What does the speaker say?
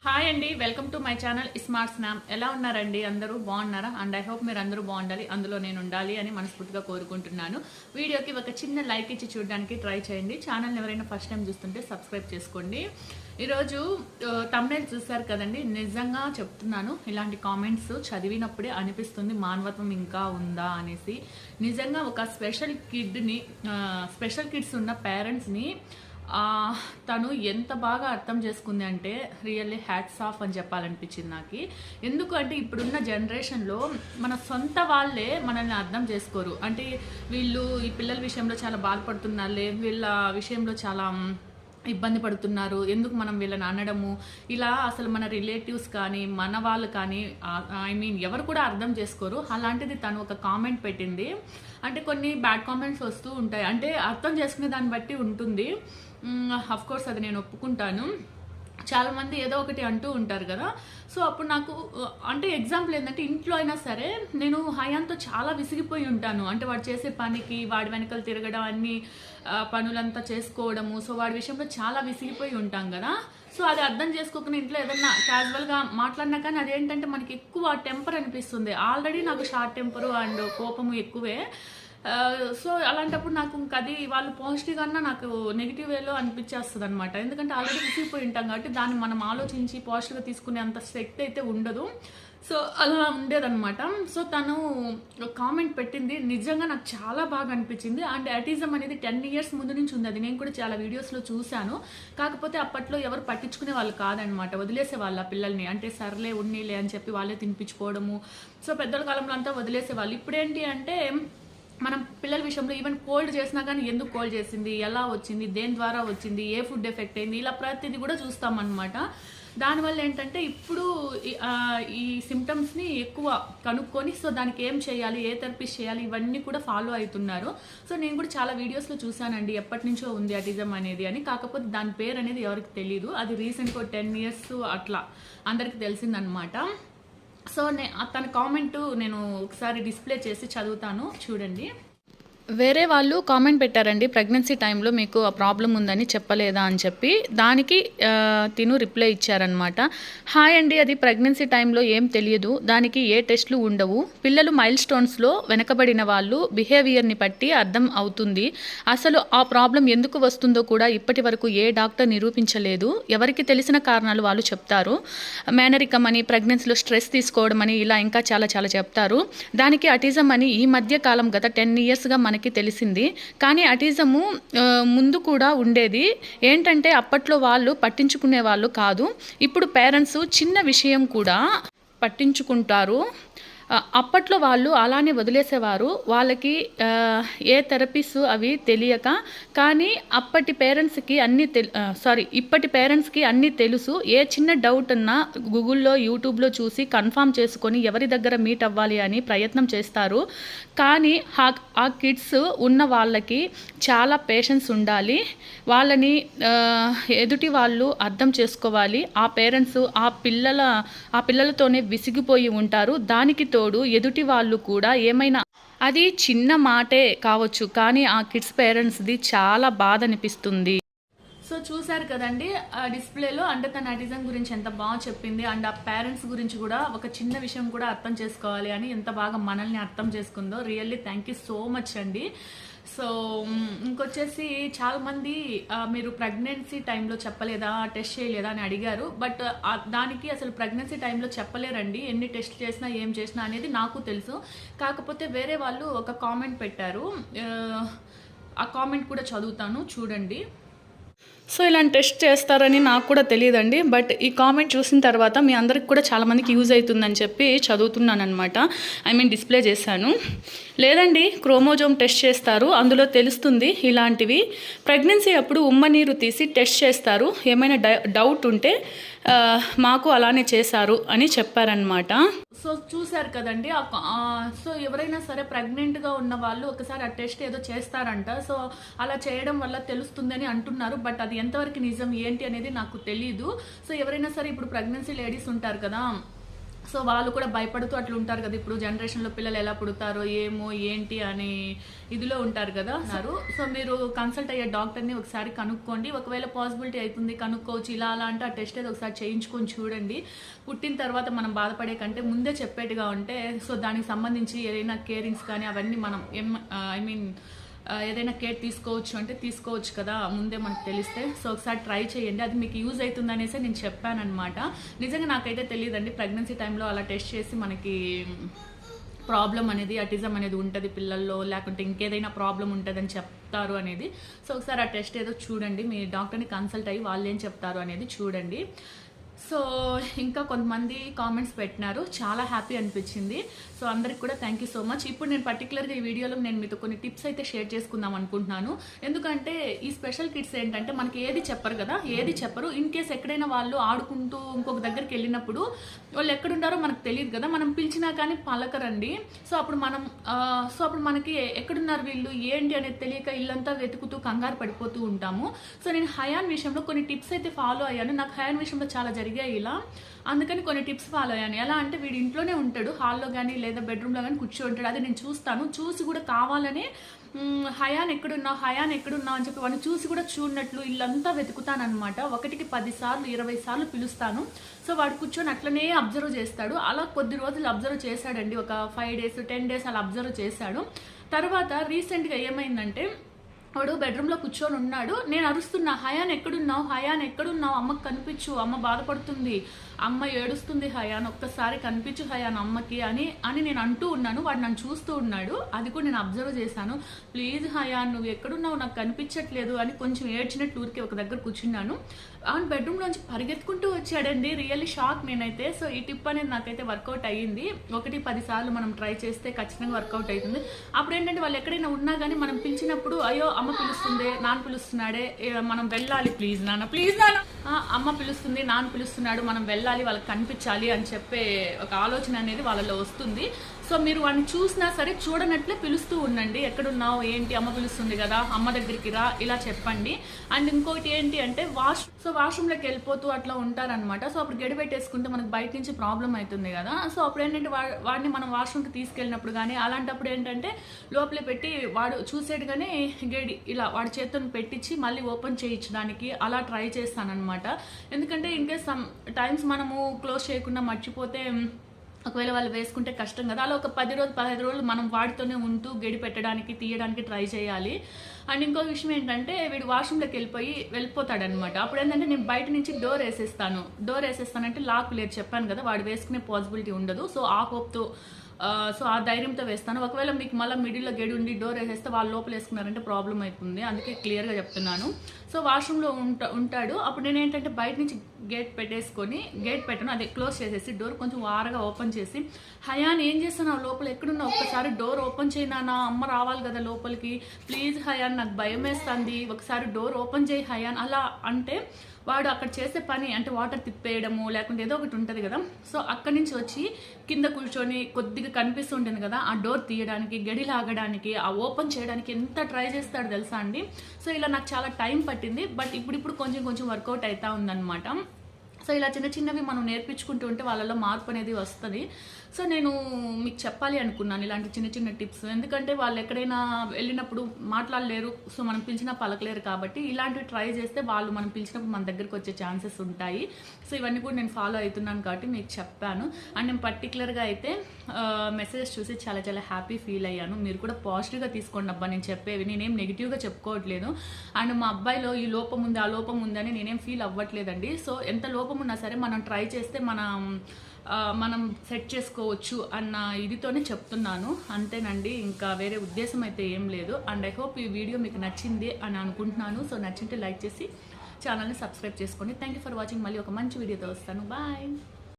Hi అండి, welcome to my channel smart స్నామ్. ఎలా ఉన్నారండి? అందరూ బాగున్నారా? అండ్ ఐ హోప్ మీరు అందరూ బాగుండాలి, అందులో నేను ఉండాలి అని మనస్ఫూర్తిగా కోరుకుంటున్నాను. వీడియోకి ఒక చిన్న లైక్ ఇచ్చి చూడడానికి ట్రై చేయండి. ఛానల్ని ఎవరైనా ఫస్ట్ టైం చూస్తుంటే సబ్స్క్రైబ్ చేసుకోండి. ఈరోజు థంబ్నెయిల్ చూసారు కదండి, నిజంగా చెప్తున్నాను, ఇలాంటి కామెంట్స్ చదివినప్పుడే అనిపిస్తుంది మానవత్వం ఇంకా ఉందా అనేసి. నిజంగా ఒక స్పెషల్ కిడ్స్ ఉన్న పేరెంట్స్ని తను ఎంత బాగా అర్థం చేసుకుంది అంటే రియల్లీ హ్యాట్స్ ఆఫ్ అని చెప్పాలనిపించింది నాకు. ఎందుకు అంటే ఇప్పుడున్న జనరేషన్లో మన సొంత వాళ్ళే మనల్ని అర్థం చేసుకోరు. అంటే వీళ్ళు ఈ పిల్లల విషయంలో చాలా బాధపడుతున్నారులే, వీళ్ళ విషయంలో చాలా ఇబ్బంది పడుతున్నారు, ఎందుకు మనం వీళ్ళని అనడము, ఇలా అసలు మన రిలేటివ్స్ కానీ మన వాళ్ళు కానీ ఎవరు కూడా అర్థం చేసుకోరు. అలాంటిది తను ఒక కామెంట్ పెట్టింది. అంటే కొన్ని బ్యాడ్ కామెంట్స్ వస్తూ ఉంటాయి, అంటే అర్థం చేసుకునే దాన్ని బట్టి ఉంటుంది. అఫ్ కోర్స్ అది నేను ఒప్పుకుంటాను. చాలామంది ఏదో ఒకటి అంటూ ఉంటారు కదా. సో అప్పుడు నాకు అంటే ఎగ్జాంపుల్ ఏంటంటే, ఇంట్లో అయినా సరే నేను హయాన్తో చాలా విసిగిపోయి ఉంటాను. అంటే వాడు చేసే పనికి వాడి వెనకలు తిరగడం, అన్ని పనులంతా చేసుకోవడము, సో వాడి విషయంలో చాలా విసిగిపోయి ఉంటాం కదా. సో అది అర్థం చేసుకోకుండా ఇంట్లో ఏదన్నా క్యాజువల్గా మాట్లాడినా కానీ అదేంటంటే మనకి ఎక్కువ టెంపర్ అనిపిస్తుంది. ఆల్రెడీ నాకు షార్ట్ టెంపరు అండ్ కోపము ఎక్కువే. సో అలాంటప్పుడు నాకు అది వాళ్ళు పాజిటివ్ కన్నా నాకు నెగిటివ్ వేలో అనిపించేస్తుంది అనమాట. ఎందుకంటే ఆల్రెడీ విసిగిపోయి ఉంటాం కాబట్టి దాన్ని మనం ఆలోచించి పాజిటివ్గా తీసుకునే అంత శక్తి అయితే ఉండదు. సో అలా ఉండేదన్నమాట. సో తను కామెంట్ పెట్టింది, నిజంగా నాకు చాలా బాగా అనిపించింది. అండ్ అటిజం అనేది 10 years ముందు నుంచి ఉంది. అది నేను కూడా చాలా వీడియోస్లో చూశాను. కాకపోతే అప్పట్లో ఎవరు పట్టించుకునే వాళ్ళు కాదనమాట, వదిలేసే వాళ్ళ పిల్లల్ని. అంటే సర్లే ఉన్నీలే అని చెప్పి వాళ్ళే తినిపించుకోవడము. సో పెద్దల కాలంలో అంతా వదిలేసేవాళ్ళు. ఇప్పుడేంటి అంటే మనం పిల్లల విషయంలో ఈవెన్ కోల్డ్ చేసినా కానీ ఎందుకు కోల్డ్ చేసింది, ఎలా వచ్చింది, దేని ద్వారా వచ్చింది, ఏ ఫుడ్ ఎఫెక్ట్ అయింది, ఇలా ప్రతిదీ కూడా చూస్తామన్నమాట. దానివల్ల ఏంటంటే ఇప్పుడు ఈ సిమ్టమ్స్ని ఎక్కువ కనుక్కొని సో దానికి ఏం చేయాలి, ఏ థెరపీస్ చేయాలి, ఇవన్నీ కూడా ఫాలో అవుతున్నారు. సో నేను కూడా చాలా వీడియోస్లో చూసానండి, ఎప్పటి నుంచో ఉంది అటిజం అనేది అని. కాకపోతే దాని పేరు అనేది ఎవరికి తెలియదు. అది రీసెంట్గా 10 years అట్లా అందరికి తెలిసిందనమాట. సో తన కామెంట్ నేను ఒకసారి డిస్ప్లే చేసి చదువుతాను, చూడండి. వేరే వాళ్ళు కామెంట్ పెట్టారండి, ప్రెగ్నెన్సీ టైంలో మీకు ఆ ప్రాబ్లం ఉందని చెప్పలేదా అని చెప్పి. దానికి తిను రిప్లై ఇచ్చారనమాట. హాయ్ అండి, అది ప్రెగ్నెన్సీ టైంలో ఏం తెలియదు, దానికి ఏ టెస్ట్లు ఉండవు. పిల్లలు మైల్ స్టోన్స్లో వెనకబడిన వాళ్ళు బిహేవియర్ని బట్టి అర్థం అవుతుంది. అసలు ఆ ప్రాబ్లం ఎందుకు వస్తుందో కూడా ఇప్పటి వరకు ఏ డాక్టర్ నిరూపించలేదు. ఎవరికి తెలిసిన కారణాలు వాళ్ళు చెప్తారు. మేనరికం అని, ప్రెగ్నెన్సీలో స్ట్రెస్ తీసుకోవడం అని, ఇలా ఇంకా చాలా చాలా చెప్తారు. దానికి అటిజం అని ఈ మధ్య కాలం గత 10 yearsగా మనకి తెలిసింది. కానీ అటిజము ముందు కూడా ఉండేది. ఏంటంటే అప్పట్లో వాళ్ళు పట్టించుకునే వాళ్ళు కాదు. ఇప్పుడు పేరెంట్స్ చిన్న విషయం కూడా పట్టించుకుంటారు. అప్పట్లో వాళ్ళు అలానే వదిలేసేవారు. వాళ్ళకి ఏ థెరపీస్ అవి తెలియక. కానీ ఇప్పటి పేరెంట్స్కి అన్నీ తెలుసు. ఏ చిన్న డౌట్ ఉన్నా గూగుల్లో, యూట్యూబ్లో చూసి కన్ఫర్మ్ చేసుకొని ఎవరి దగ్గర మీట్ అవ్వాలి అని ప్రయత్నం చేస్తారు. కానీ ఆ కిడ్స్ ఉన్న వాళ్ళకి చాలా పేషెన్స్ ఉండాలి. వాళ్ళని ఎదుటి వాళ్ళు అర్థం చేసుకోవాలి. ఆ పేరెంట్స్ ఆ పిల్లలతోనే విసిగిపోయి ఉంటారు. దానికి తోడు ఎదుటి వాళ్ళు కూడా ఏమైనా, అది చిన్న మాటే కావచ్చు కానీ ఆ కిడ్స్ పేరెంట్స్ది చాలా బాధ అనిపిస్తుంది. సో చూసారు కదండి ఆ డిస్ప్లేలో, అంటే తన అటిజం గురించి ఎంత బాగా చెప్పింది. అండ్ ఆ పేరెంట్స్ గురించి కూడా ఒక చిన్న విషయం కూడా అర్థం చేసుకోవాలి అని ఎంత బాగా మనల్ని అర్థం చేసుకుందో. Really thank you so much అండి. సో ఇంకొచ్చేసి చాలామంది మీరు ప్రెగ్నెన్సీ టైంలో చెప్పలేదా, టెస్ట్ చేయలేదా అని అడిగారు. బట్ దానికి అసలు ప్రెగ్నెన్సీ టైంలో చెప్పలేరండి. ఎన్ని టెస్ట్ చేసినా ఏం చేసినా అనేది నాకు తెలుసు. కాకపోతే వేరే వాళ్ళు ఒక కామెంట్ పెట్టారు, ఆ కామెంట్ కూడా చదువుతాను, చూడండి. సో ఇలాంటి టెస్ట్ చేస్తారని నాకు కూడా తెలియదండి. బట్ ఈ కామెంట్ చూసిన తర్వాత మీ అందరికి కూడా చాలామందికి యూజ్ అవుతుందని చెప్పి చదువుతున్నాను అనమాట. డిస్ప్లే చేశాను. లేదండి, క్రోమోజోమ్ టెస్ట్ చేస్తారు, అందులో తెలుస్తుంది ఇలాంటివి. ప్రెగ్నెన్సీ అప్పుడు ఉమ్మ నీరు తీసి టెస్ట్ చేస్తారు, ఏమైనా డౌట్ ఉంటే మాకు అలానే చేశారు అని చెప్పారనమాట. సో చూశారు కదండి. సో ఎవరైనా సరే ప్రెగ్నెంట్గా ఉన్న వాళ్ళు ఒకసారి ఆ టెస్ట్ ఏదో చేస్తారంట. సో అలా చేయడం వల్ల తెలుస్తుందని అంటున్నారు. బట్ అది ఎంతవరకు నిజం ఏంటి అనేది నాకు తెలీదు. సో ఎవరైనా సరే ఇప్పుడు ప్రెగ్నెన్సీ లేడీస్ ఉంటారు కదా, సో వాళ్ళు కూడా భయపడుతూ అట్లా ఉంటారు కదా, ఇప్పుడు జనరేషన్లో పిల్లలు ఎలా పుడతారో ఏమో ఏంటి అని ఇదిలో ఉంటారు కదా అన్నారు. సో మీరు కన్సల్ట్ అయ్యే డాక్టర్ని ఒకసారి కనుక్కోండి. ఒకవేళ పాసిబిలిటీ అవుతుంది కనుక్కోవచ్చు, ఇలా అలా అంటే ఆ టెస్ట్ ఏదో ఒకసారి చేయించుకొని చూడండి. పుట్టిన తర్వాత మనం బాధపడే కంటే ముందే చెప్పేట్టుగా ఉంటే సో దానికి సంబంధించి ఏదైనా కేరింగ్స్ కానీ అవన్నీ మనం ఏదైనా కేర్ తీసుకోవచ్చు అంటే తీసుకోవచ్చు కదా ముందే మనకు తెలిస్తే. సో ఒకసారి ట్రై చేయండి, అది మీకు యూజ్ అవుతుంది అనేసి నేను చెప్పానమాట. నిజంగా నాకైతే తెలియదండి, ప్రెగ్నెన్సీ టైంలో అలా టెస్ట్ చేసి మనకి ప్రాబ్లం అనేది అటిజం అనేది ఉంటుంది పిల్లల్లో, లేకుంటే ఇంకేదైనా ప్రాబ్లం ఉంటుందని చెప్తారు అనేది. సో ఒకసారి ఆ టెస్ట్ ఏదో చూడండి, మీ డాక్టర్ని కన్సల్ట్ అయ్యి వాళ్ళు ఏం చెప్తారు అనేది చూడండి. సో ఇంకా కొంతమంది కామెంట్స్ పెట్టినారు, చాలా హ్యాపీ అనిపించింది. సో అందరికి కూడా థ్యాంక్ యూ సో మచ్. ఇప్పుడు నేను పర్టికులర్గా ఈ వీడియోలో నేను మీతో కొన్ని టిప్స్ అయితే షేర్ చేసుకుందాం అనుకుంటున్నాను. ఎందుకంటే ఈ స్పెషల్ కిడ్స్ ఏంటంటే మనకి ఏది చెప్పరు కదా, ఏది చెప్పరు. ఇన్ కేస్ ఎక్కడైనా వాళ్ళు ఆడుకుంటూ ఇంకొక దగ్గరికి వెళ్ళినప్పుడు వాళ్ళు ఎక్కడుంటారో మనకు తెలియదు కదా, మనం పిలిచినా కానీ పలకరండి. సో అప్పుడు మనకి ఎక్కడున్నారు వీళ్ళు ఏంటి అనేది తెలియక ఇల్లంతా వెతుకుతూ కంగారు పడిపోతూ ఉంటాము. సో నేను హయాన్ విషయంలో కొన్ని టిప్స్ అయితే ఫాలో అయ్యాను. నాకు హయాన్ విషయంలో చాలా జరిగాయి ఇలా, అందుకని కొన్ని టిప్స్ ఫాలో అయ్యాను. ఎలా అంటే వీడు ఇంట్లోనే ఉంటాడు, హాల్లో కానీ లేదా బెడ్రూమ్లో కానీ కూర్చోంటాడు, అది నేను చూస్తాను. చూసి కూడా కావాలని హయాన్ ఎక్కడున్నావు అని చెప్పి వాడిని చూసి కూడా చూడనట్లు ఇల్లంతా వెతుకుతాను అనమాట. 1కి 10 సార్లు 20 సార్లు పిలుస్తాను. సో వాడు కూర్చొని అట్లనే అబ్జర్వ్ చేస్తాడు. అలా కొద్ది రోజులు అబ్జర్వ్ చేశాడండి, ఒక 5 days 10 days అలా అబ్జర్వ్ చేశాడు. తర్వాత రీసెంట్గా ఏమైందంటే వాడు బెడ్రూమ్లో కూర్చొని ఉన్నాడు, నేను అరుస్తున్నా, హయాన్ ఎక్కడున్నావు, అమ్మకి కనిపించు, అమ్మ బాధపడుతుంది, అమ్మ ఏడుస్తుంది హయాన్, ఒక్కసారి కనిపించు హయాన్ అమ్మకి అని నేను అంటూ ఉన్నాను. వాడు నన్ను చూస్తూ ఉన్నాడు, అది కూడా నేను అబ్జర్వ్ చేశాను. ప్లీజ్ హయాన్ నువ్వు ఎక్కడున్నావు, నాకు కనిపించట్లేదు అని కొంచెం ఏడ్చినట్టు ఊరికి ఒక దగ్గర కూర్చున్నాను. అవును బెడ్రూమ్లోంచి పరిగెత్తుకుంటూ వచ్చాడండి, రియల్లీ షాక్ నేనైతే. సో ఈ టిప్ అనేది నాకైతే వర్కౌట్ అయ్యింది. 1-10 సార్లు మనం ట్రై చేస్తే ఖచ్చితంగా వర్కౌట్ అవుతుంది. అప్పుడు ఏంటంటే వాళ్ళు ఎక్కడైనా ఉన్నా కానీ మనం పిలిచినప్పుడు అయ్యో అమ్మ పిలుస్తుంది, నాన్న పిలుస్తున్నాడే, మనం వెళ్ళాలి, ప్లీజ్ నాన్న అమ్మ పిలుస్తుంది, నాన్న పిలుస్తున్నాడు, మనం వెళ్ళాలి, వాళ్ళకి కనిపించాలి అని చెప్పే ఒక ఆలోచన అనేది వాళ్ళలో వస్తుంది. సో మీరు వాడిని చూసినా సరే చూడనట్లే పిలుస్తూ ఉండండి, ఎక్కడున్నావు ఏంటి, అమ్మ పిలుస్తుంది కదా, అమ్మ దగ్గరికి రా, ఇలా చెప్పండి. అండ్ ఇంకోటి ఏంటి అంటే వాష్రూమ్లోకి వెళ్ళిపోతూ అట్లా ఉంటారనమాట. సో అప్పుడు గడి పెట్టేసుకుంటే మనకు బయట నుంచి ప్రాబ్లం అవుతుంది కదా. సో అప్పుడు ఏంటంటే వాడిని మనం వాష్రూమ్కి తీసుకెళ్ళినప్పుడు కానీ అలాంటప్పుడు ఏంటంటే లోపలే పెట్టి వాడు చూసేట్టుగానే గడి ఇలా వాడి చేతులను పెట్టించి మళ్ళీ ఓపెన్ చేయించడానికి అలా ట్రై చేస్తానన్నమాట. ఎందుకంటే ఇన్కేస్ సమ్ టైమ్స్ మనము క్లోజ్ చేయకుండా మర్చిపోతే ఒకవేళ వాళ్ళు వేసుకుంటే కష్టం కదా. అలా ఒక 10-15 రోజులు మనం వాడితోనే ఉంటూ గడి పెట్టడానికి తీయడానికి ట్రై చేయాలి. అండ్ ఇంకో విషయం ఏంటంటే వీడు వాష్రూమ్లోకి వెళ్ళిపోతాడనమాట. అప్పుడు ఏంటంటే నేను బయట నుంచి డోర్ వేసేస్తానంటే లాక్ లేదు చెప్పాను కదా, వాడు వేసుకునే పాసిబిలిటీ ఉండదు. సో ఆ హోప్తో ఆ ధైర్యంతో వేస్తాను. ఒకవేళ మీకు మళ్ళీ మిడిల్లో గడి ఉండి డోర్ వేసేస్తే వాళ్ళు లోపల వేసుకున్నారంటే ప్రాబ్లం అవుతుంది, అందుకే క్లియర్గా చెప్తున్నాను. సో వాష్రూమ్లో ఉంటాడు. అప్పుడు నేను ఏంటంటే బయట నుంచి గేట్ పెట్టను, అదే క్లోజ్ చేసేసి డోర్ కొంచెం వారగా ఓపెన్ చేసి, హయాన్ ఏం చేస్తున్నావు, లోపల ఎక్కడున్నా, ఒక్కసారి డోర్ ఓపెన్ చేయనా, అమ్మ రావాలి కదా లోపలికి, ప్లీజ్ హయాన్ నాకు భయం వేస్తుంది, ఒకసారి డోర్ ఓపెన్ చేయి హయాన్ అలా అంటే వాడు అక్కడ చేసే పని అంటే వాటర్ తిప్పేయడము లేకుంటే ఏదో ఒకటి ఉంటుంది కదా. సో అక్కడి నుంచి వచ్చి కింద కూర్చొని కొద్దిగా కనిపిస్తుంటుంది కదా, ఆ డోర్ తీయడానికి, గడి లాగడానికి, ఆ ఓపెన్ చేయడానికి ఎంత ట్రై చేస్తాడు తెలుసా అండి. సో ఇలా నాకు చాలా టైం పట్టింది, బట్ ఇప్పుడు కొంచెం వర్కౌట్ అవుతా ఉందన్నమాట. సో ఇలా చిన్నవి మనం నేర్పించుకుంటూ ఉంటే వాళ్ళలో మార్పు అనేది వస్తుంది. సో నేను మీకు చెప్పాలి అనుకున్నాను ఇలాంటి చిన్న టిప్స్, ఎందుకంటే వాళ్ళు ఎక్కడైనా వెళ్ళినప్పుడు మాట్లాడలేరు, సో మనం పిలిచినా పలకలేరు కాబట్టి ఇలాంటివి ట్రై చేస్తే వాళ్ళు మనం పిలిచినప్పుడు మన దగ్గరికి వచ్చే ఛాన్సెస్ ఉంటాయి. సో ఇవన్నీ కూడా నేను ఫాలో అవుతున్నాను కాబట్టి మీకు చెప్పాను. అండ్ నేను పర్టికులర్గా అయితే మెసేజెస్ చూసి చాలా హ్యాపీ ఫీల్ అయ్యాను. మీరు కూడా పాజిటివ్గా తీసుకోండి అబ్బా నేను చెప్పేవి, నేనేం నెగిటివ్గా చెప్పుకోవట్లేదు. అండ్ మా అబ్బాయిలో ఈ లోపం ఉంది ఆ లోపం ఉందని నేనేం ఫీల్ అవ్వట్లేదండి. సో ఎంత లోపం ఉన్నా సరే మనం ట్రై చేస్తే మనం సెట్ చేసుకోవచ్చు అన్న ఇదితోనే చెప్తున్నాను, అంతేనండి, ఇంకా వేరే ఉద్దేశం అయితే ఏం లేదు. అండ్ ఐ హోప్ ఈ వీడియో మీకు నచ్చింది అని అనుకుంటున్నాను. సో నచ్చింటే లైక్ చేసి ఛానల్ని సబ్స్క్రైబ్ చేసుకోండి. Thank you for watching. మళ్ళీ ఒక మంచి వీడియోతో వస్తాను. బాయ్.